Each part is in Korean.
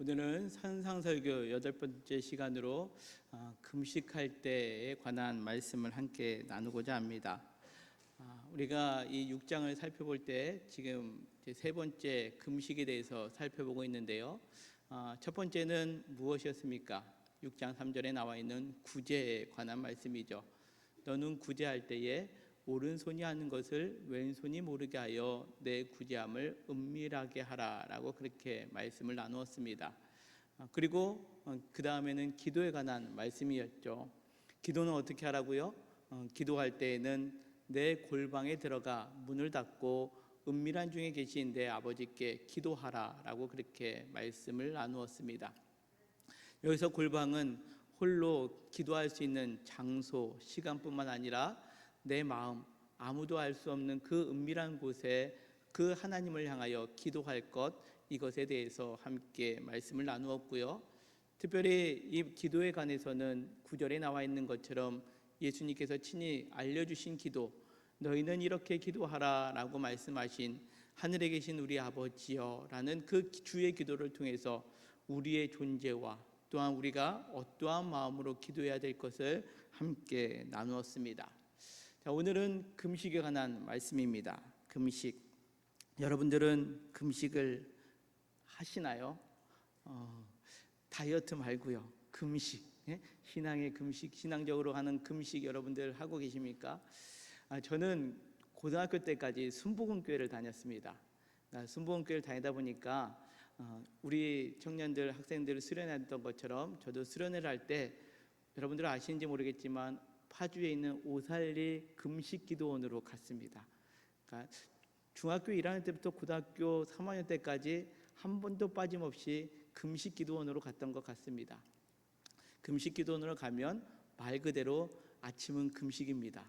오늘은 산상설교 8번째 시간으로 금식할 때에 관한 말씀을 함께 나누고자 합니다. 우리가 이 6장을 살펴볼 때 지금 이제 세 번째 금식에 대해서 살펴보고 있는데요. 첫 번째는 무엇이었습니까? 6장 3절에 나와 있는 구제에 관한 말씀이죠. 너는 구제할 때에 오른손이 하는 것을 왼손이 모르게 하여 내 구제함을 은밀하게 하라라고 그렇게 말씀을 나누었습니다. 그리고 그 다음에는 기도에 관한 말씀이었죠. 기도는 어떻게 하라고요? 기도할 때에는 내 골방에 들어가 문을 닫고 은밀한 중에 계신 내 아버지께 기도하라라고 그렇게 말씀을 나누었습니다. 여기서 골방은 홀로 기도할 수 있는 장소, 시간뿐만 아니라 내 마음, 아무도 알 수 없는 그 은밀한 곳에 그 하나님을 향하여 기도할 것, 이것에 대해서 함께 말씀을 나누었고요. 특별히 이 기도에 관해서는 9절에 나와 있는 것처럼 예수님께서 친히 알려주신 기도, 너희는 이렇게 기도하라 라고 말씀하신 하늘에 계신 우리 아버지여 라는 그 주의 기도를 통해서 우리의 존재와 또한 우리가 어떠한 마음으로 기도해야 될 것을 함께 나누었습니다. 자, 오늘은 금식에 관한 말씀입니다. 금식. 여러분들은 금식을 하시나요? 다이어트 말고요. 금식. 신앙의 금식, 신앙적으로 하는 금식 여러분들 하고 계십니까? 저는 고등학교 때까지 순복음교회를 다녔습니다. 순복음교회를 다니다 보니까 우리 청년들, 학생들 수련했던 것처럼 저도 수련을 할 때 여러분들 아시는지 모르겠지만 파주에 있는 오살리 금식기도원으로 갔습니다. 그러니까 중학교 1학년 때부터 고등학교 3학년 때까지 한 번도 빠짐없이 금식기도원으로 갔던 것 같습니다. 금식기도원으로 가면 말 그대로 아침은 금식입니다.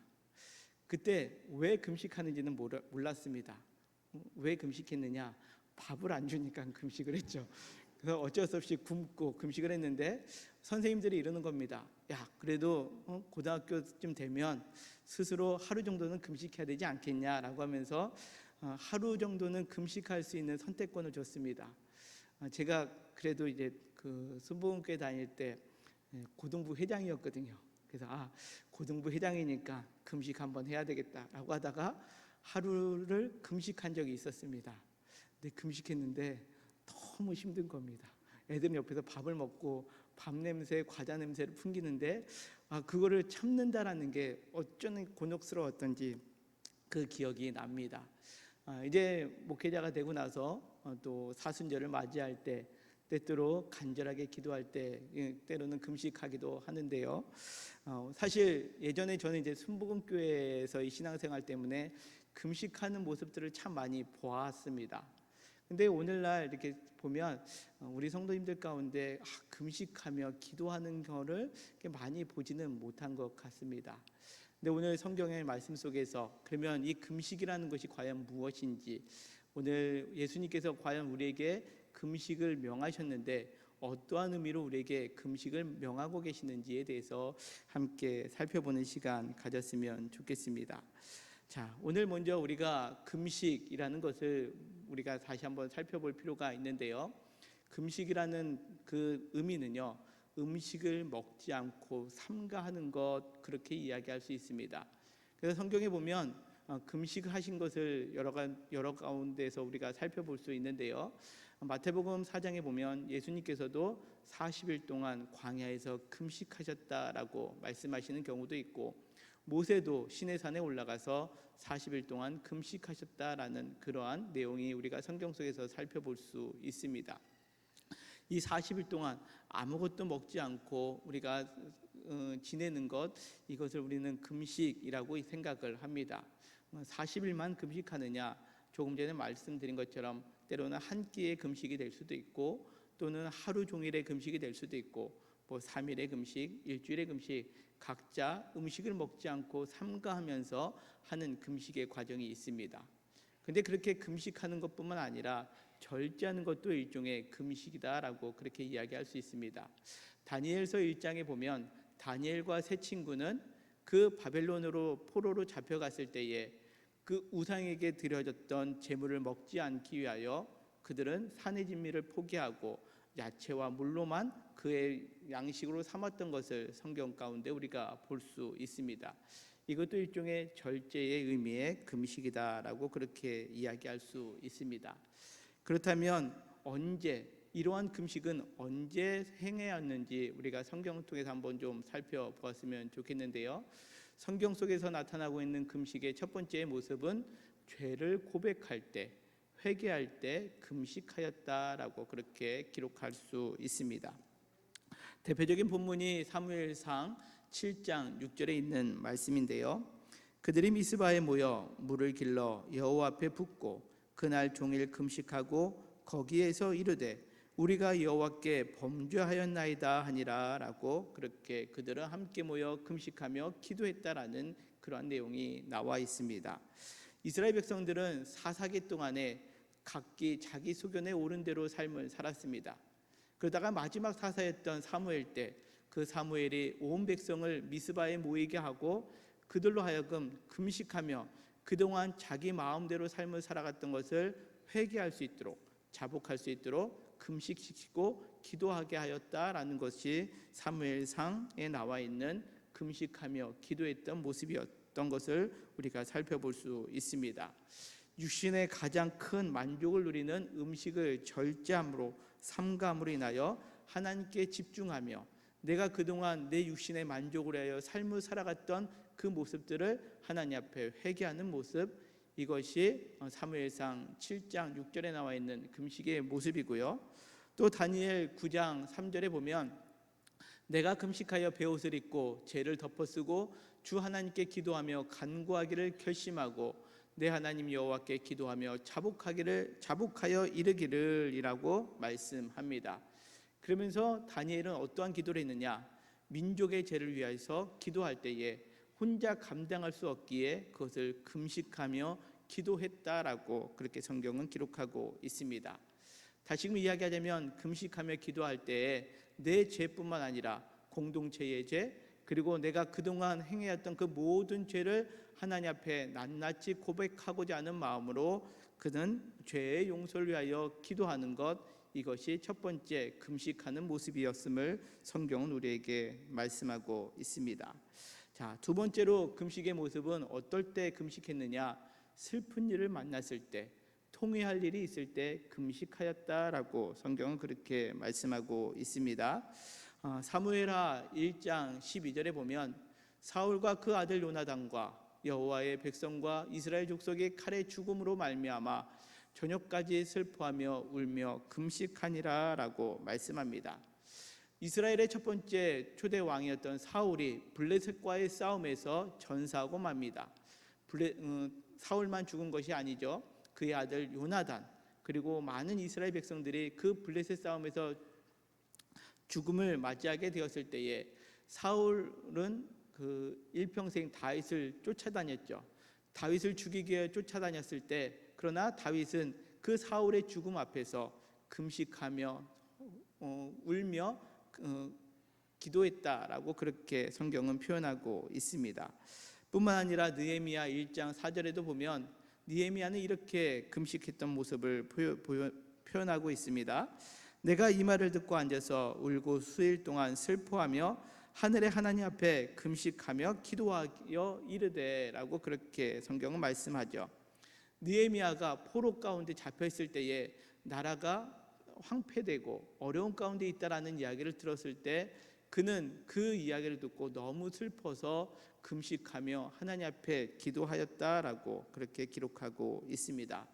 그때 왜 금식하는지는 몰랐습니다. 왜 금식했느냐? 밥을 안 주니까 금식을 했죠. 그래서 어쩔 수 없이 굶고 금식을 했는데 선생님들이 이러는 겁니다. 야, 그래도 고등학교쯤 되면 스스로 하루 정도는 금식해야 되지 않겠냐라고 하면서 하루 정도는 금식할 수 있는 선택권을 줬습니다. 제가 그래도 이제 그 순복음교회 다닐 때 고등부 회장이었거든요. 그래서 고등부 회장이니까 금식 한번 해야 되겠다라고 하다가 하루를 금식한 적이 있었습니다. 근데 금식했는데 너무 힘든 겁니다. 애들 옆에서 밥을 먹고 밥 냄새, 과자 냄새를 풍기는데 그거를 참는다라는 게 어쩌면 곤혹스러웠던지 그 기억이 납니다. 이제 목회자가 되고 나서 또 사순절을 맞이할 때 때때로 간절하게 기도할 때 때로는 금식하기도 하는데요. 사실 예전에 저는 이제 순복음교회에서 이 신앙생활 때문에 금식하는 모습들을 참 많이 보았습니다. 근데 오늘날 이렇게 보면 우리 성도님들 가운데 금식하며 기도하는 거를 많이 보지는 못한 것 같습니다. 근데 오늘 성경의 말씀 속에서 그러면 이 금식이라는 것이 과연 무엇인지, 오늘 예수님께서 과연 우리에게 금식을 명하셨는데 어떠한 의미로 우리에게 금식을 명하고 계시는지에 대해서 함께 살펴보는 시간 가졌으면 좋겠습니다. 자, 오늘 먼저 우리가 금식이라는 것을 우리가 다시 한번 살펴볼 필요가 있는데요. 금식이라는 그 의미는요, 음식을 먹지 않고 삼가하는 것, 그렇게 이야기할 수 있습니다. 그래서 성경에 보면 금식하신 것을 여러 가운데서 우리가 살펴볼 수 있는데요. 마태복음 4장에 보면 예수님께서도 40일 동안 광야에서 금식하셨다라고 말씀하시는 경우도 있고, 모세도 시내산에 올라가서 40일 동안 금식하셨다라는 그러한 내용이 우리가 성경 속에서 살펴볼 수 있습니다. 이 40일 동안 아무것도 먹지 않고 우리가 지내는 것, 이것을 우리는 금식이라고 생각을 합니다. 40일만 금식하느냐? 조금 전에 말씀드린 것처럼 때로는 한 끼의 금식이 될 수도 있고, 또는 하루 종일의 금식이 될 수도 있고, 3일의 금식, 일주일의 금식, 각자 음식을 먹지 않고 삼가하면서 하는 금식의 과정이 있습니다. 근데 그렇게 금식하는 것뿐만 아니라 절제하는 것도 일종의 금식이다라고 그렇게 이야기할 수 있습니다. 다니엘서 1장에 보면 다니엘과 세 친구는 그 바벨론으로 포로로 잡혀갔을 때에 그 우상에게 드려졌던 제물을 먹지 않기 위하여 그들은 산의 진미를 포기하고 야채와 물로만 그의 양식으로 삼았던 것을 성경 가운데 우리가 볼 수 있습니다. 이것도 일종의 절제의 의미의 금식이다라고 그렇게 이야기할 수 있습니다. 그렇다면 이러한 금식은 언제 행해야 하는지 우리가 성경을 통해서 한번 좀 살펴보았으면 좋겠는데요. 성경 속에서 나타나고 있는 금식의 첫 번째 모습은 죄를 고백할 때, 회개할 때 금식하였다라고 그렇게 기록할 수 있습니다. 대표적인 본문이 사무엘상 7장 6절에 있는 말씀인데요. 그들이 미스바에 모여 물을 길러 여호와 앞에 붓고 그날 종일 금식하고 거기에서 이르되 우리가 여호와께 범죄하였나이다 하니라라고 그렇게 그들은 함께 모여 금식하며 기도했다라는 그러한 내용이 나와 있습니다. 이스라엘 백성들은 사사기 동안에 각기 자기 소견에 옳은 대로 삶을 살았습니다. 그러다가 마지막 사사였던 사무엘 때 그 사무엘이 온 백성을 미스바에 모이게 하고 그들로 하여금 금식하며 그동안 자기 마음대로 삶을 살아갔던 것을 회개할 수 있도록, 자복할 수 있도록 금식시키고 기도하게 하였다라는 것이 사무엘상에 나와 있는 금식하며 기도했던 모습이었던 것을 우리가 살펴볼 수 있습니다. 육신의 가장 큰 만족을 누리는 음식을 절제함으로 삼감으로 인하여 하나님께 집중하며 내가 그동안 내 육신의 만족을 위하여 삶을 살아갔던 그 모습들을 하나님 앞에 회개하는 모습, 이것이 사무엘상 7장 6절에 나와 있는 금식의 모습이고요. 또 다니엘 9장 3절에 보면 내가 금식하여 베옷을 입고 죄를 덮어쓰고 주 하나님께 기도하며 간구하기를 결심하고 내 하나님 여호와께 기도하며 자복하여 이르기를이라고 말씀합니다. 그러면서 다니엘은 어떠한 기도를 했느냐? 민족의 죄를 위해서 기도할 때에 혼자 감당할 수 없기에 그것을 금식하며 기도했다라고 그렇게 성경은 기록하고 있습니다. 다시금 이야기하자면 금식하며 기도할 때에 내 죄뿐만 아니라 공동체의 죄, 그리고 내가 그동안 행해왔던 그 모든 죄를 하나님 앞에 낱낱이 고백하고자 하는 마음으로 그는 죄의 용서를 위하여 기도하는 것, 이것이 첫 번째 금식하는 모습이었음을 성경은 우리에게 말씀하고 있습니다. 자, 두 번째로 금식의 모습은 어떨 때 금식했느냐? 슬픈 일을 만났을 때, 통회할 일이 있을 때 금식하였다라고 성경은 그렇게 말씀하고 있습니다. 사무엘하 1장 12절에 보면 사울과 그 아들 요나단과 여호와의 백성과 이스라엘 족속의 칼의 죽음으로 말미암아 저녁까지 슬퍼하며 울며 금식하니라라고 말씀합니다. 이스라엘의 첫 번째 초대 왕이었던 사울이 블레셋과의 싸움에서 전사하고 맙니다. 사울만 죽은 것이 아니죠. 그의 아들 요나단 그리고 많은 이스라엘 백성들이 그 블레셋 싸움에서 죽음을 맞이하게 되었을 때에 사울은 그 일평생 다윗을 쫓아다녔죠. 다윗을 죽이기 위해 쫓아다녔을 때 그러나 다윗은 그 사울의 죽음 앞에서 금식하며 울며 기도했다라고 그렇게 성경은 표현하고 있습니다. 뿐만 아니라 느헤미야 1장 4절에도 보면 느헤미야는 이렇게 금식했던 모습을 표현하고 있습니다. 내가 이 말을 듣고 앉아서 울고 수일 동안 슬퍼하며 하늘의 하나님 앞에 금식하며 기도하여 이르되라고 그렇게 성경은 말씀하죠. 느헤미야가 포로 가운데 잡혀있을 때에 나라가 황폐되고 어려운 가운데 있다라는 이야기를 들었을 때 그는 그 이야기를 듣고 너무 슬퍼서 금식하며 하나님 앞에 기도하였다라고 그렇게 기록하고 있습니다.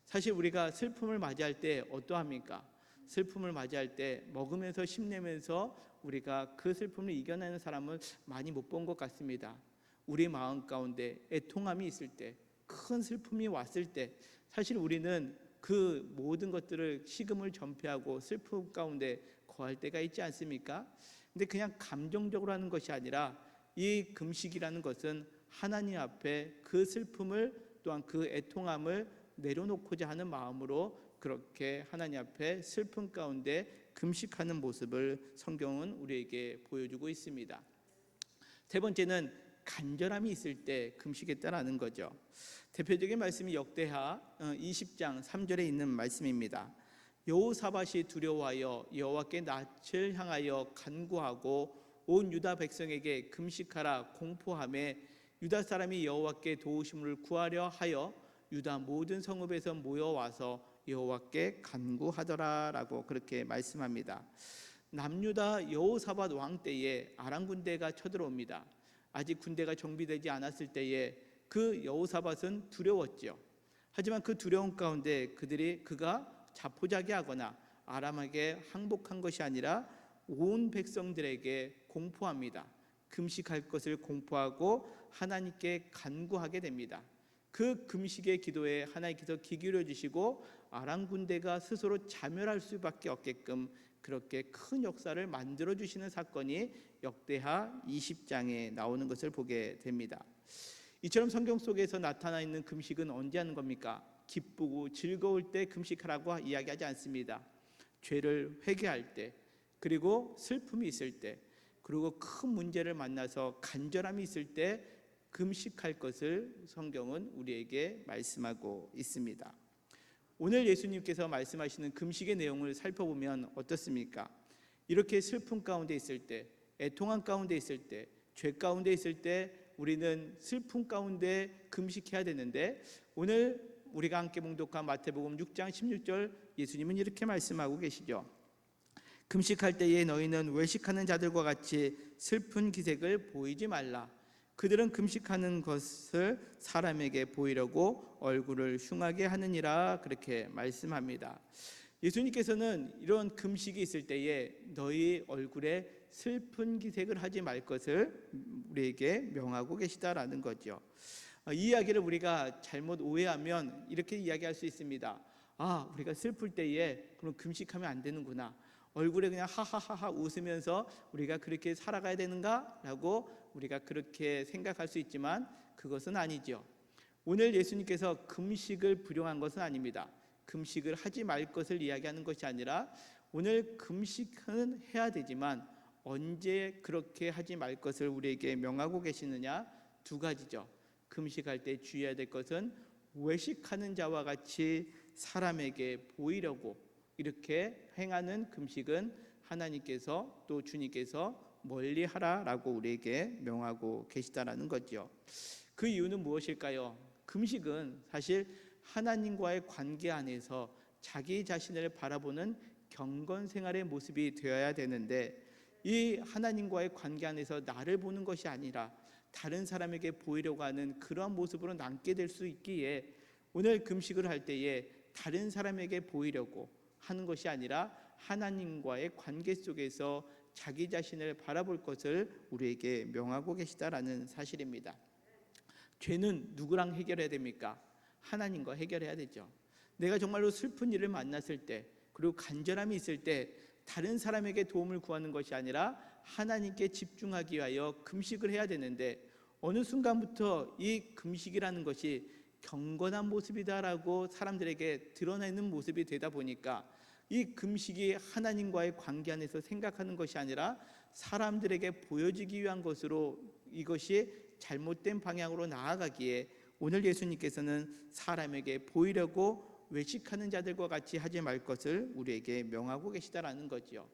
사실 우리가 슬픔을 맞이할 때 어떠합니까? 슬픔을 맞이할 때 먹으면서 힘내면서 우리가 그 슬픔을 이겨내는 사람은 많이 못 본 것 같습니다. 우리 마음 가운데 애통함이 있을 때, 큰 슬픔이 왔을 때 사실 우리는 그 모든 것들을 식음을 전폐하고 슬픔 가운데 거할 때가 있지 않습니까? 근데 그냥 감정적으로 하는 것이 아니라 이 금식이라는 것은 하나님 앞에 그 슬픔을 또한 그 애통함을 내려놓고자 하는 마음으로 그렇게 하나님 앞에 슬픔 가운데 금식하는 모습을 성경은 우리에게 보여주고 있습니다. 세 번째는 간절함이 있을 때 금식했다라는 거죠. 대표적인 말씀이 역대하 20장 3절에 있는 말씀입니다. 여호사밧이 두려워하여 여호와께 낯을 향하여 간구하고 온 유다 백성에게 금식하라 공포하며 유다 사람이 여호와께 도우심을 구하려 하여 유다 모든 성읍에서 모여와서 여호와께 간구하더라라고 그렇게 말씀합니다. 남유다 여호사밧 왕 때에 아람 군대가 쳐들어옵니다. 아직 군대가 정비되지 않았을 때에 그 여호사밧은 두려웠죠. 하지만 그 두려움 가운데 그가 자포자기하거나 아람에게 항복한 것이 아니라 온 백성들에게 공포합니다. 금식할 것을 공포하고 하나님께 간구하게 됩니다. 그 금식의 기도에 하나님께서 귀 기울여 주시고 아람 군대가 스스로 자멸할 수밖에 없게끔 그렇게 큰 역사를 만들어 주시는 사건이 역대하 20장에 나오는 것을 보게 됩니다. 이처럼 성경 속에서 나타나 있는 금식은 언제 하는 겁니까? 기쁘고 즐거울 때 금식하라고 이야기하지 않습니다. 죄를 회개할 때, 그리고 슬픔이 있을 때, 그리고 큰 문제를 만나서 간절함이 있을 때 금식할 것을 성경은 우리에게 말씀하고 있습니다. 오늘 예수님께서 말씀하시는 금식의 내용을 살펴보면 어떻습니까? 이렇게 슬픔 가운데 있을 때, 애통함 가운데 있을 때, 죄 가운데 있을 때 우리는 슬픔 가운데 금식해야 되는데, 오늘 우리가 함께 봉독한 마태복음 6장 16절 예수님은 이렇게 말씀하고 계시죠. 금식할 때에 너희는 외식하는 자들과 같이 슬픈 기색을 보이지 말라. 그들은 금식하는 것을 사람에게 보이려고 얼굴을 흉하게 하느니라. 그렇게 말씀합니다. 예수님께서는 이런 금식이 있을 때에 너희 얼굴에 슬픈 기색을 하지 말 것을 우리에게 명하고 계시다라는 거죠. 이 이야기를 우리가 잘못 오해하면 이렇게 이야기할 수 있습니다. 우리가 슬플 때에 그럼 금식하면 안 되는구나. 얼굴에 그냥 하하하하 웃으면서 우리가 그렇게 살아가야 되는가? 라고 우리가 그렇게 생각할 수 있지만 그것은 아니죠. 오늘 예수님께서 금식을 부정한 것은 아닙니다. 금식을 하지 말 것을 이야기하는 것이 아니라 오늘 금식은 해야 되지만 언제 그렇게 하지 말 것을 우리에게 명하고 계시느냐? 두 가지죠. 금식할 때 주의해야 될 것은 외식하는 자와 같이 사람에게 보이려고 이렇게 행하는 금식은 하나님께서 또 주님께서 멀리하라라고 우리에게 명하고 계시다라는 거죠. 그 이유는 무엇일까요? 금식은 사실 하나님과의 관계 안에서 자기 자신을 바라보는 경건 생활의 모습이 되어야 되는데, 이 하나님과의 관계 안에서 나를 보는 것이 아니라 다른 사람에게 보이려고 하는 그러한 모습으로 남게 될 수 있기에 오늘 금식을 할 때에 다른 사람에게 보이려고 하는 것이 아니라 하나님과의 관계 속에서 자기 자신을 바라볼 것을 우리에게 명하고 계시다라는 사실입니다. 죄는 누구랑 해결해야 됩니까? 하나님과 해결해야 되죠. 내가 정말로 슬픈 일을 만났을 때, 그리고 간절함이 있을 때 다른 사람에게 도움을 구하는 것이 아니라 하나님께 집중하기 위하여 금식을 해야 되는데, 어느 순간부터 이 금식이라는 것이 경건한 모습이다라고 사람들에게 드러내는 모습이 되다 보니까 이 금식이 하나님과의 관계 안에서 생각하는 것이 아니라 사람들에게 보여지기 위한 것으로 이것이 잘못된 방향으로 나아가기에 오늘 예수님께서는 사람에게 보이려고 외식하는 자들과 같이 하지 말 것을 우리에게 명하고 계시다라는 거죠.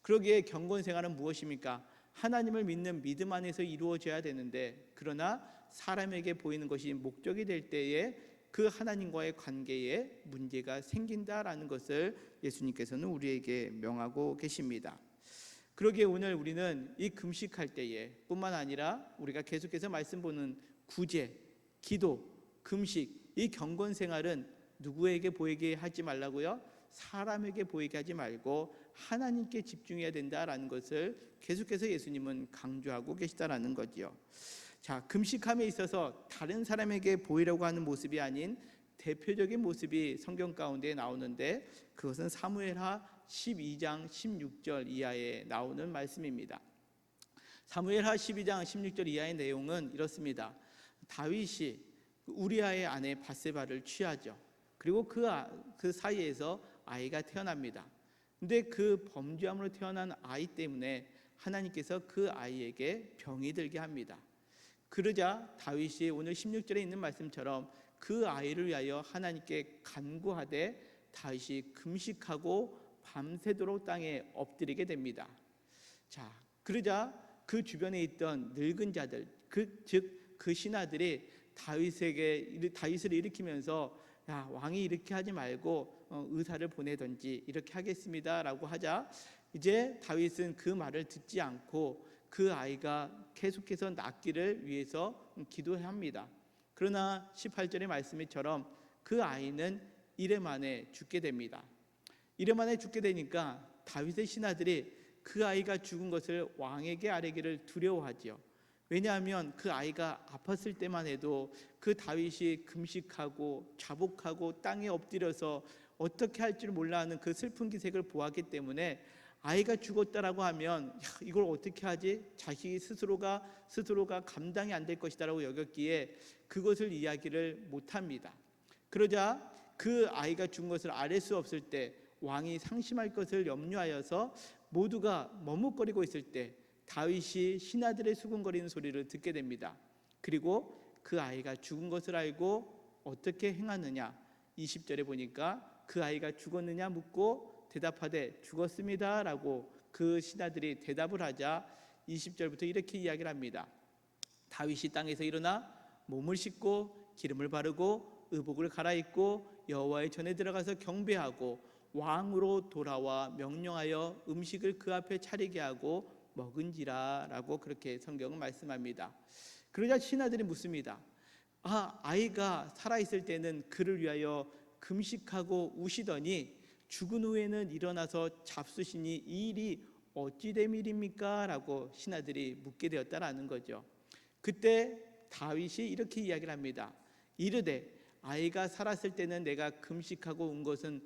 그러기에 경건 생활은 무엇입니까? 하나님을 믿는 믿음 안에서 이루어져야 되는데, 그러나 사람에게 보이는 것이 목적이 될 때에 그 하나님과의 관계에 문제가 생긴다라는 것을 예수님께서는 우리에게 명하고 계십니다. 그러기에 오늘 우리는 이 금식할 때에 뿐만 아니라 우리가 계속해서 말씀 보는 구제, 기도, 금식, 이 경건 생활은 누구에게 보이게 하지 말라고요? 사람에게 보이게 하지 말고 하나님께 집중해야 된다라는 것을 계속해서 예수님은 강조하고 계시다라는 거지요. 자, 금식함에 있어서 다른 사람에게 보이려고 하는 모습이 아닌 대표적인 모습이 성경 가운데 나오는데, 그것은 사무엘하 12장 16절 이하에 나오는 말씀입니다. 사무엘하 12장 16절 이하의 내용은 이렇습니다. 다윗이 우리아의 아내 밧세바를 취하죠. 그리고 그 사이에서 아이가 태어납니다. 근데 그 범죄함으로 태어난 아이 때문에 하나님께서 그 아이에게 병이 들게 합니다. 그러자 다윗이 오늘 16절에 있는 말씀처럼 그 아이를 위하여 하나님께 간구하되 다윗이 금식하고 밤새도록 땅에 엎드리게 됩니다. 자, 그러자 그 주변에 있던 늙은 자들, 즉 그 신하들이 다윗을 일으키면서 야, 왕이 이렇게 하지 말고 의사를 보내든지 이렇게 하겠습니다라고 하자 이제 다윗은 그 말을 듣지 않고 그 아이가 계속해서 낫기를 위해서 기도합니다. 그러나 18절의 말씀처럼 그 아이는 이래 만에 죽게 됩니다. 이래 만에 죽게 되니까 다윗의 신하들이 그 아이가 죽은 것을 왕에게 아뢰기를 두려워하지요. 왜냐하면 그 아이가 아팠을 때만 해도 그 다윗이 금식하고 자복하고 땅에 엎드려서 어떻게 할 줄 몰라 하는 그 슬픈 기색을 보았기 때문에 아이가 죽었다라고 하면 야, 이걸 어떻게 하지? 자식이 스스로가 감당이 안 될 것이다라고 여겼기에 그것을 이야기를 못합니다. 그러자 그 아이가 죽은 것을 아뢰 수 없을 때 왕이 상심할 것을 염려하여서 모두가 머뭇거리고 있을 때 다윗이 신하들의 수군거리는 소리를 듣게 됩니다. 그리고 그 아이가 죽은 것을 알고 어떻게 행하느냐, 20절에 보니까 그 아이가 죽었느냐 묻고 대답하되 죽었습니다 라고 그 신하들이 대답을 하자 20절부터 이렇게 이야기를 합니다. 다윗이 땅에서 일어나 몸을 씻고 기름을 바르고 의복을 갈아입고 여호와의 전에 들어가서 경배하고 왕으로 돌아와 명령하여 음식을 그 앞에 차리게 하고 먹은지라 라고 그렇게 성경은 말씀합니다. 그러자 신하들이 묻습니다. 아이가 살아있을 때는 그를 위하여 금식하고 우시더니 죽은 후에는 일어나서 잡수시니 이 일이 어찌 됨 일입니까? 라고 신하들이 묻게 되었다라는 거죠. 그때 다윗이 이렇게 이야기를 합니다. 이르되 아이가 살았을 때는 내가 금식하고 온 것은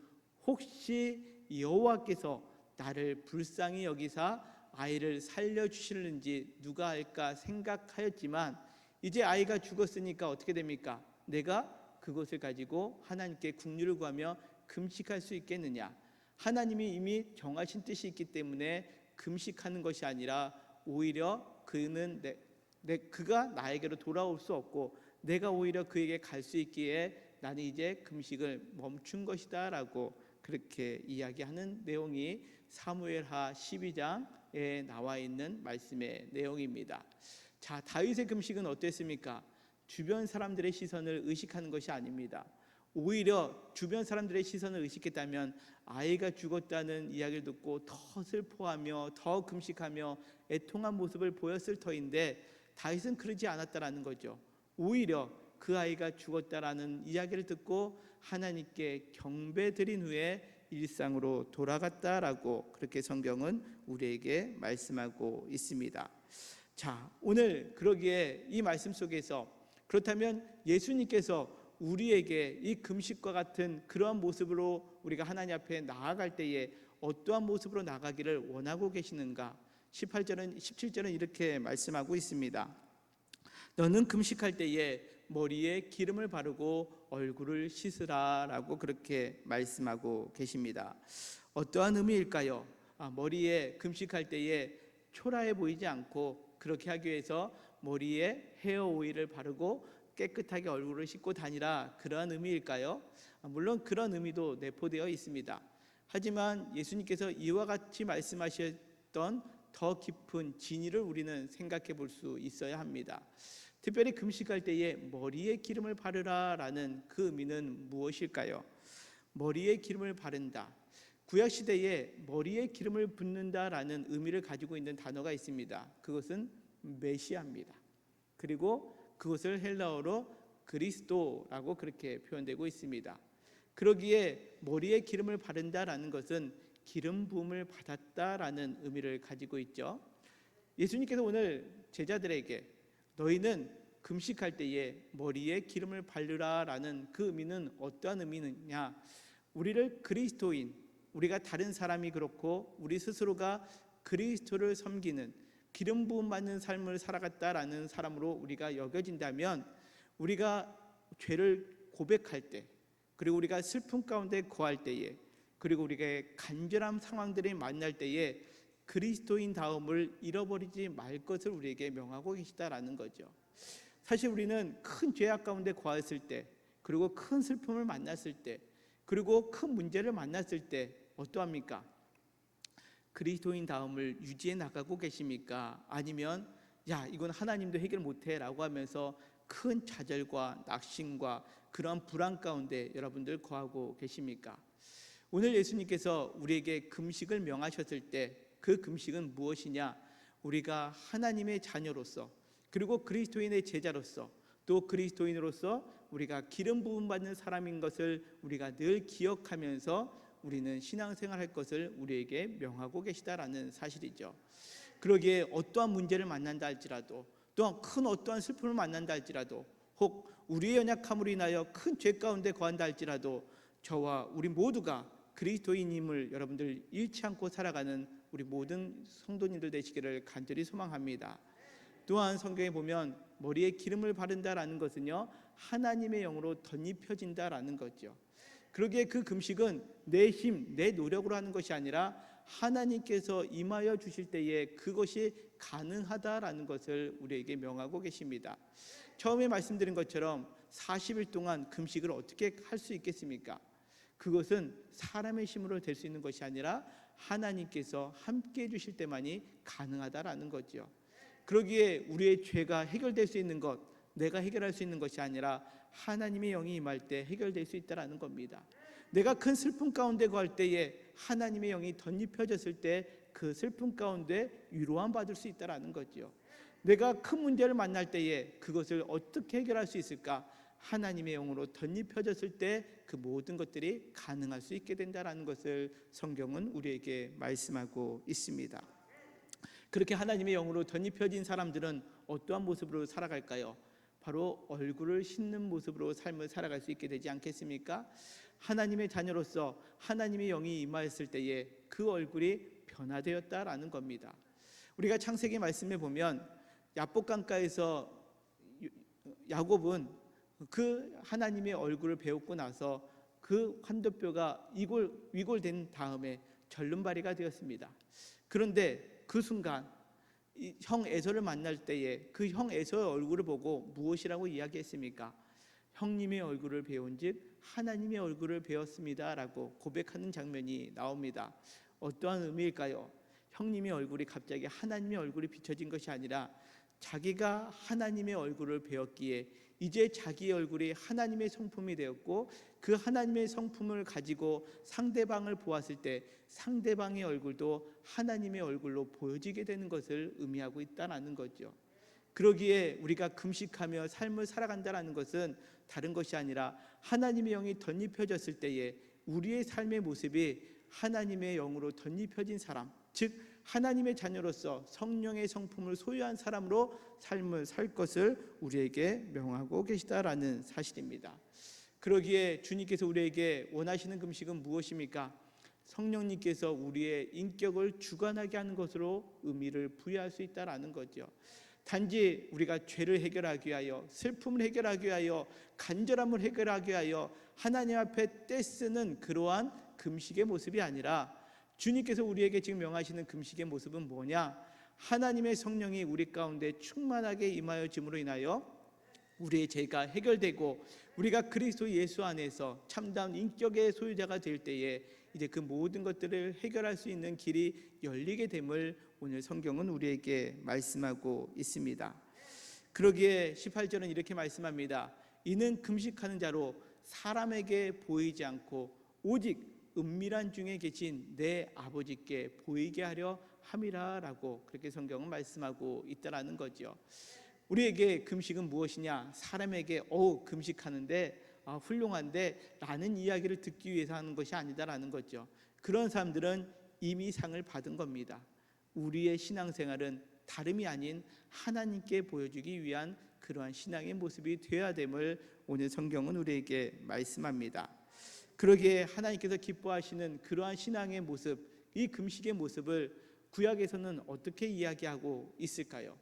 혹시 여호와께서 나를 불쌍히 여기사 아이를 살려주실는지 누가 알까 생각하였지만 이제 아이가 죽었으니까 어떻게 됩니까? 내가 그것을 가지고 하나님께 긍휼을 구하며 금식할 수 있겠느냐? 하나님이 이미 정하신 뜻이 있기 때문에 금식하는 것이 아니라 오히려 그가 나에게로 돌아올 수 없고 내가 오히려 그에게 갈 수 있기에 나는 이제 금식을 멈춘 것이다 라고 그렇게 이야기하는 내용이 사무엘하 12장에 나와 있는 말씀의 내용입니다. 자, 다윗의 금식은 어땠습니까? 주변 사람들의 시선을 의식하는 것이 아닙니다. 오히려 주변 사람들의 시선을 의식했다면 아이가 죽었다는 이야기를 듣고 더 슬퍼하며 더 금식하며 애통한 모습을 보였을 터인데 다윗은 그러지 않았다라는 거죠. 오히려 그 아이가 죽었다라는 이야기를 듣고 하나님께 경배드린 후에 일상으로 돌아갔다라고 그렇게 성경은 우리에게 말씀하고 있습니다. 자, 오늘 그러기에 이 말씀 속에서 그렇다면 예수님께서 우리에게 이 금식과 같은 그러한 모습으로 우리가 하나님 앞에 나아갈 때에 어떠한 모습으로 나가기를 원하고 계시는가? 17절은 이렇게 말씀하고 있습니다. 너는 금식할 때에 머리에 기름을 바르고 얼굴을 씻으라 라고 그렇게 말씀하고 계십니다. 어떠한 의미일까요? 머리에 금식할 때에 초라해 보이지 않고 그렇게 하기 위해서 머리에 헤어 오일을 바르고 깨끗하게 얼굴을 씻고 다니라, 그러한 의미일까요? 물론 그런 의미도 내포되어 있습니다. 하지만 예수님께서 이와 같이 말씀하셨던 더 깊은 진의를 우리는 생각해 볼 수 있어야 합니다. 특별히 금식할 때에 머리에 기름을 바르라 라는 그 의미는 무엇일까요? 머리에 기름을 바른다. 구약시대에 머리에 기름을 붓는다 라는 의미를 가지고 있는 단어가 있습니다. 그것은 메시아입니다. 그리고 그것을 헬라어로 그리스도라고 그렇게 표현되고 있습니다. 그러기에 머리에 기름을 바른다라는 것은 기름 부음을 받았다라는 의미를 가지고 있죠. 예수님께서 오늘 제자들에게 너희는 금식할 때에 머리에 기름을 바르라라는 그 의미는 어떠한 의미느냐? 우리를 그리스도인, 우리가 다른 사람이 그렇고 우리 스스로가 그리스도를 섬기는 기름 부음 받는 삶을 살아갔다라는 사람으로 우리가 여겨진다면 우리가 죄를 고백할 때, 그리고 우리가 슬픔 가운데 거할 때에, 그리고 우리가 간절한 상황들을 만날 때에 그리스도인 다움을 잃어버리지 말 것을 우리에게 명하고 계시다라는 거죠. 사실 우리는 큰 죄악 가운데 거했을 때, 그리고 큰 슬픔을 만났을 때, 그리고 큰 문제를 만났을 때 어떠합니까? 그리스도인 다움을 유지해 나가고 계십니까? 아니면 야, 이건 하나님도 해결 못해 라고 하면서 큰 좌절과 낙심과 그런 불안 가운데 여러분들 거하고 계십니까? 오늘 예수님께서 우리에게 금식을 명하셨을 때 그 금식은 무엇이냐? 우리가 하나님의 자녀로서, 그리고 그리스도인의 제자로서, 또 그리스도인으로서 우리가 기름 부음 받는 사람인 것을 우리가 늘 기억하면서 우리는 신앙생활 할 것을 우리에게 명하고 계시다라는 사실이죠. 그러기에 어떠한 문제를 만난다 할지라도, 또한 큰 어떠한 슬픔을 만난다 할지라도, 혹 우리의 연약함으로 인하여 큰 죄 가운데 거한다 할지라도 저와 우리 모두가 그리스도인임을 여러분들 잃지 않고 살아가는 우리 모든 성도님들 되시기를 간절히 소망합니다. 또한 성경에 보면 머리에 기름을 바른다라는 것은요, 하나님의 영으로 덧입혀진다라는 거죠. 그러기에 그 금식은 내 힘, 내 노력으로 하는 것이 아니라 하나님께서 임하여 주실 때에 그것이 가능하다라는 것을 우리에게 명하고 계십니다. 처음에 말씀드린 것처럼 40일 동안 금식을 어떻게 할 수 있겠습니까? 그것은 사람의 힘으로 될 수 있는 것이 아니라 하나님께서 함께 해주실 때만이 가능하다라는 거죠. 그러기에 우리의 죄가 해결될 수 있는 것, 내가 해결할 수 있는 것이 아니라 하나님의 영이 임할 때 해결될 수 있다라는 겁니다. 내가 큰 슬픔 가운데 거할 때에 하나님의 영이 덧입혀졌을 때 그 슬픔 가운데 위로함 받을 수 있다라는 거죠. 내가 큰 문제를 만날 때에 그것을 어떻게 해결할 수 있을까? 하나님의 영으로 덧입혀졌을 때 그 모든 것들이 가능할 수 있게 된다라는 것을 성경은 우리에게 말씀하고 있습니다. 그렇게 하나님의 영으로 덧입혀진 사람들은 어떠한 모습으로 살아갈까요? 바로 얼굴을 씻는 모습으로 삶을 살아갈 수 있게 되지 않겠습니까? 하나님의 자녀로서 하나님의 영이 임하였을 때에 그 얼굴이 변화되었다라는 겁니다. 우리가 창세기 말씀에 보면 야복 강가에서 야곱은 그 하나님의 얼굴을 배웠고 나서 그 환도뼈가 위골된 다음에 절름발이가 되었습니다. 그런데 그 순간 형 에서를 만날 때에 그 형 에서의 얼굴을 보고 무엇이라고 이야기했습니까? 형님의 얼굴을 배운즉 하나님의 얼굴을 배웠습니다 라고 고백하는 장면이 나옵니다. 어떠한 의미일까요? 형님의 얼굴이 갑자기 하나님의 얼굴이 비춰진 것이 아니라 자기가 하나님의 얼굴을 배웠기에 이제 자기의 얼굴이 하나님의 성품이 되었고 그 하나님의 성품을 가지고 상대방을 보았을 때 상대방의 얼굴도 하나님의 얼굴로 보여지게 되는 것을 의미하고 있다는 거죠. 그러기에 우리가 금식하며 삶을 살아간다는 것은 다른 것이 아니라 하나님의 영이 덧입혀졌을 때에 우리의 삶의 모습이 하나님의 영으로 덧입혀진 사람, 즉 하나님의 자녀로서 성령의 성품을 소유한 사람으로 삶을 살 것을 우리에게 명하고 계시다라는 사실입니다. 그러기에 주님께서 우리에게 원하시는 금식은 무엇입니까? 성령님께서 우리의 인격을 주관하게 하는 것으로 의미를 부여할 수 있다라는 거죠. 단지 우리가 죄를 해결하기 위하여, 슬픔을 해결하기 위하여, 간절함을 해결하기 위하여 하나님 앞에 떼쓰는 그러한 금식의 모습이 아니라 주님께서 우리에게 지금 명하시는 금식의 모습은 뭐냐? 하나님의 성령이 우리 가운데 충만하게 임하여짐으로 인하여 우리의 죄가 해결되고 우리가 그리스도 예수 안에서 참다운 인격의 소유자가 될 때에 이제 그 모든 것들을 해결할 수 있는 길이 열리게 됨을 오늘 성경은 우리에게 말씀하고 있습니다. 그러기에 18절은 이렇게 말씀합니다. 이는 금식하는 자로 사람에게 보이지 않고 오직 은밀한 중에 계신 내 아버지께 보이게 하려 함이라라고 그렇게 성경은 말씀하고 있다라는 거죠. 우리에게 금식은 무엇이냐? 사람에게 금식하는데 훌륭한데 라는 이야기를 듣기 위해서 하는 것이 아니다라는 거죠. 그런 사람들은 이미 상을 받은 겁니다. 우리의 신앙생활은 다름이 아닌 하나님께 보여주기 위한 그러한 신앙의 모습이 되어야 됨을 오늘 성경은 우리에게 말씀합니다. 그러기에 하나님께서 기뻐하시는 그러한 신앙의 모습, 이 금식의 모습을 구약에서는 어떻게 이야기하고 있을까요?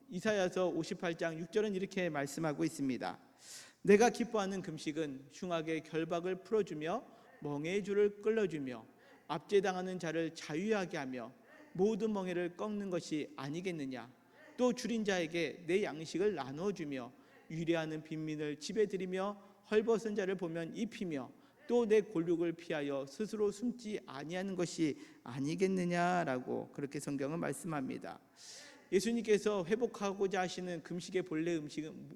이사야서 58장 6절은 이렇게 말씀하고 있습니다. 내가 기뻐하는 금식은 흉악의 결박을 풀어주며 멍에의 줄을 끌어주며 압제당하는 자를 자유하게 하며 모든 멍에를 꺾는 것이 아니겠느냐? 또 줄인 자에게 내 양식을 나누어주며 유래하는 빈민을 집에 들이며 헐벗은 자를 보면 입히며 또 내 곤욕을 피하여 스스로 숨지 아니하는 것이 아니겠느냐라고 그렇게 성경은 말씀합니다. 예수님께서 회복하고자 하시는 금식의 본래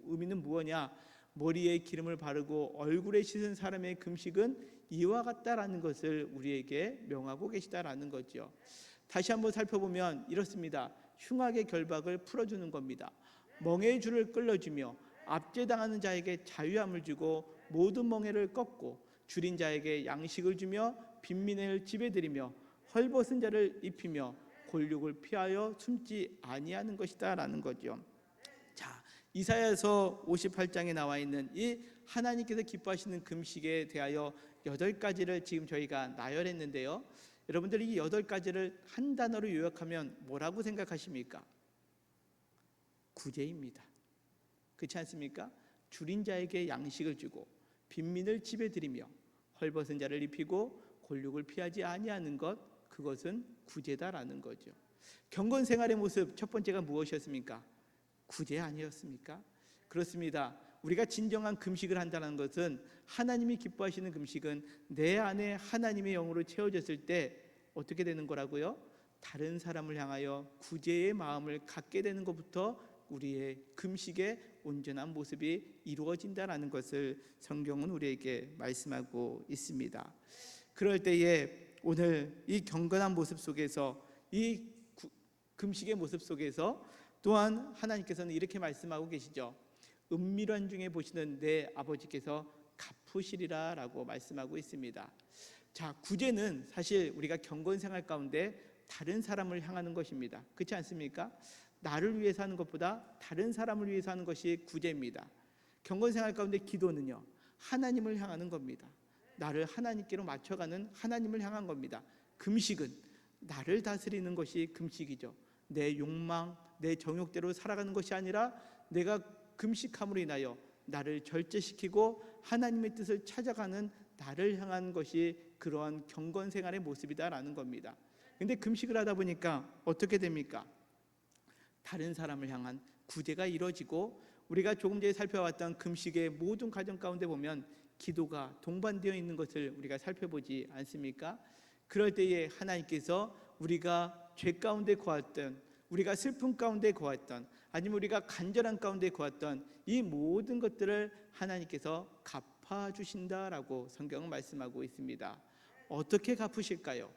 의미는 무엇이냐? 머리에 기름을 바르고 얼굴에 씻은 사람의 금식은 이와 같다라는 것을 우리에게 명하고 계시다라는 거죠. 다시 한번 살펴보면 이렇습니다. 흉악의 결박을 풀어주는 겁니다. 멍에의 줄을 끌어주며 압제당하는 자에게 자유함을 주고 모든 멍에를 꺾고 줄인 자에게 양식을 주며 빈민을 집에 들이며 헐벗은 자를 입히며 곤욕을 피하여 숨지 아니하는 것이다라는 거죠. 자, 이사야서 58장에 나와 있는 이 하나님께서 기뻐하시는 금식에 대하여 8가지를 지금 저희가 나열했는데요. 여러분들이 이 8가지를 한 단어로 요약하면 뭐라고 생각하십니까? 구제입니다. 그렇지 않습니까? 줄인 자에게 양식을 주고 빈민을 집에 들이며 헐벗은 자를 입히고 곤욕을 피하지 아니하는 것, 그것은 구제다라는 거죠. 경건 생활의 모습 첫 번째가 무엇이었습니까? 구제 아니었습니까? 그렇습니다. 우리가 진정한 금식을 한다는 것은, 하나님이 기뻐하시는 금식은 내 안에 하나님의 영으로 채워졌을 때 어떻게 되는 거라고요? 다른 사람을 향하여 구제의 마음을 갖게 되는 것부터 우리의 금식의 온전한 모습이 이루어진다는 것을 성경은 우리에게 말씀하고 있습니다. 그럴 때에 오늘 이 경건한 모습 속에서, 이 금식의 모습 속에서 또한 하나님께서는 이렇게 말씀하고 계시죠. 은밀한 중에 보시는 내 아버지께서 갚으시리라 라고 말씀하고 있습니다. 자, 구제는 사실 우리가 경건 생활 가운데 다른 사람을 향하는 것입니다. 그렇지 않습니까? 나를 위해서 하는 것보다 다른 사람을 위해서 하는 것이 구제입니다. 경건 생활 가운데 기도는요, 하나님을 향하는 겁니다. 나를 하나님께로 맞춰가는 하나님을 향한 겁니다. 금식은 나를 다스리는 것이 금식이죠. 내 욕망, 내 정욕대로 살아가는 것이 아니라 내가 금식함으로 인하여 나를 절제시키고 하나님의 뜻을 찾아가는 나를 향한 것이 그러한 경건 생활의 모습이다라는 겁니다. 근데 금식을 하다 보니까 어떻게 됩니까? 다른 사람을 향한 구제가 이루어지고, 우리가 조금 전에 살펴봤던 금식의 모든 과정 가운데 보면 기도가 동반되어 있는 것을 우리가 살펴보지 않습니까? 그럴 때에 하나님께서 우리가 죄 가운데 거했던, 우리가 슬픔 가운데 거했던, 아니면 우리가 간절한 가운데 거했던 이 모든 것들을 하나님께서 갚아주신다라고 성경은 말씀하고 있습니다. 어떻게 갚으실까요?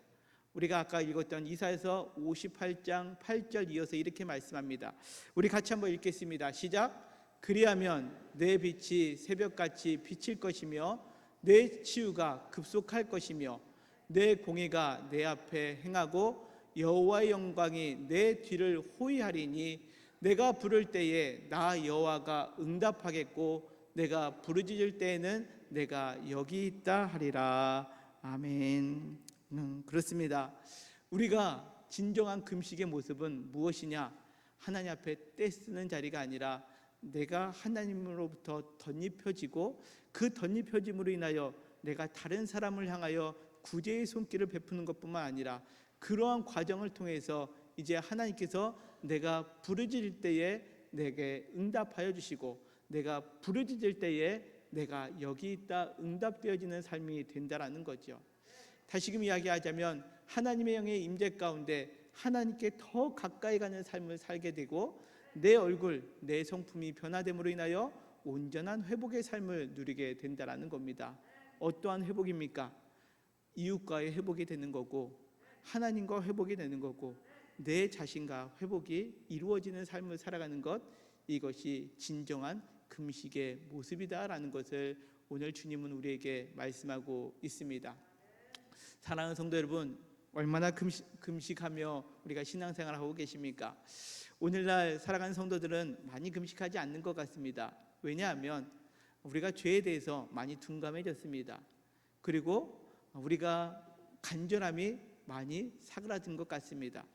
우리가 아까 읽었던 이사야서 58장 8절 이어서 이렇게 말씀합니다. 우리 같이 한번 읽겠습니다. 시작. 그리하면 내 빛이 새벽같이 비칠 것이며 내 치유가 급속할 것이며 내 공의가 내 앞에 행하고 여호와의 영광이 내 뒤를 호위하리니 내가 부를 때에 나 여호와가 응답하겠고 내가 부르짖을 때에는 내가 여기 있다 하리라. 아멘. 그렇습니다. 우리가 진정한 금식의 모습은 무엇이냐? 하나님 앞에 떼쓰는 자리가 아니라 내가 하나님으로부터 덧입혀지고 그 덧입혀짐으로 인하여 내가 다른 사람을 향하여 구제의 손길을 베푸는 것뿐만 아니라 그러한 과정을 통해서 이제 하나님께서 내가 부르짖을 때에 내게 응답하여 주시고 내가 부르짖을 때에 내가 여기 있다 응답되어지는 삶이 된다라는 거죠. 다시금 이야기하자면 하나님의 영의 임재 가운데 하나님께 더 가까이 가는 삶을 살게 되고 내 얼굴, 내 성품이 변화됨으로 인하여 온전한 회복의 삶을 누리게 된다라는 겁니다. 어떠한 회복입니까? 이웃과의 회복이 되는 거고 하나님과 회복이 되는 거고 내 자신과 회복이 이루어지는 삶을 살아가는 것, 이것이 진정한 금식의 모습이다라는 것을 오늘 주님은 우리에게 말씀하고 있습니다. 사랑하는 성도 여러분, 얼마나 금식하며 우리가 신앙생활을 하고 계십니까? 오늘날 살아가는 성도들은 많이 금식하지 않는 것 같습니다. 왜냐하면 우리가 죄에 대해서 많이 둔감해졌습니다. 그리고 우리가 간절함이 많이 사그라든 것 같습니다.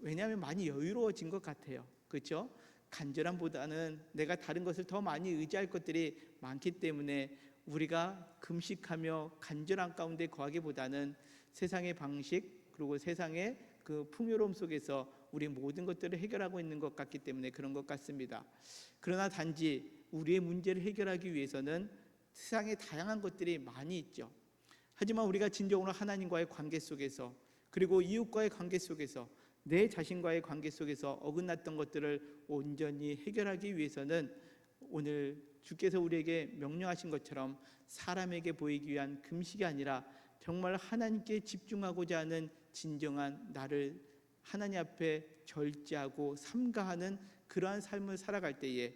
왜냐하면 많이 여유로워진 것 같아요. 그렇죠? 간절함보다는 내가 다른 것을 더 많이 의지할 것들이 많기 때문에 우리가 금식하며 간절함 가운데 거하기보다는 세상의 방식 그리고 세상의 그 풍요로움 속에서 우리 모든 것들을 해결하고 있는 것 같기 때문에 그런 것 같습니다. 그러나 단지 우리의 문제를 해결하기 위해서는 세상에 다양한 것들이 많이 있죠. 하지만 우리가 진정으로 하나님과의 관계 속에서, 그리고 이웃과의 관계 속에서, 내 자신과의 관계 속에서 어긋났던 것들을 온전히 해결하기 위해서는 오늘 주께서 우리에게 명령하신 것처럼 사람에게 보이기 위한 금식이 아니라 정말 하나님께 집중하고자 하는 진정한 나를 하나님 앞에 절제하고 삼가하는 그러한 삶을 살아갈 때에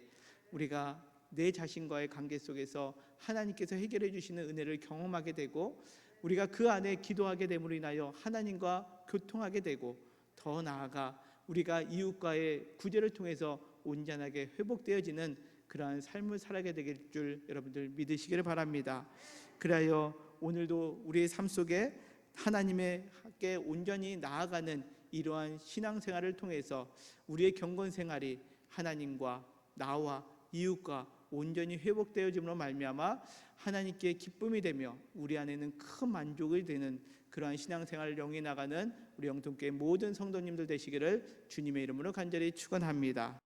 우리가 내 자신과의 관계 속에서 하나님께서 해결해 주시는 은혜를 경험하게 되고, 우리가 그 안에 기도하게 됨으로 인하여 하나님과 교통하게 되고, 더 나아가 우리가 이웃과의 구제를 통해서 온전하게 회복되어지는 그러한 삶을 살아가게 될 줄 여러분들 믿으시기를 바랍니다. 그리하여 오늘도 우리의 삶 속에 하나님의 함께 온전히 나아가는 이러한 신앙생활을 통해서 우리의 경건생활이 하나님과 나와 이웃과 온전히 회복되어짐으로 말미암아 하나님께 기쁨이 되며 우리 안에는 큰 만족이 되는 그러한 신앙생활을 영위해 나가는 우리 영통교회 모든 성도님들 되시기를 주님의 이름으로 간절히 축원합니다.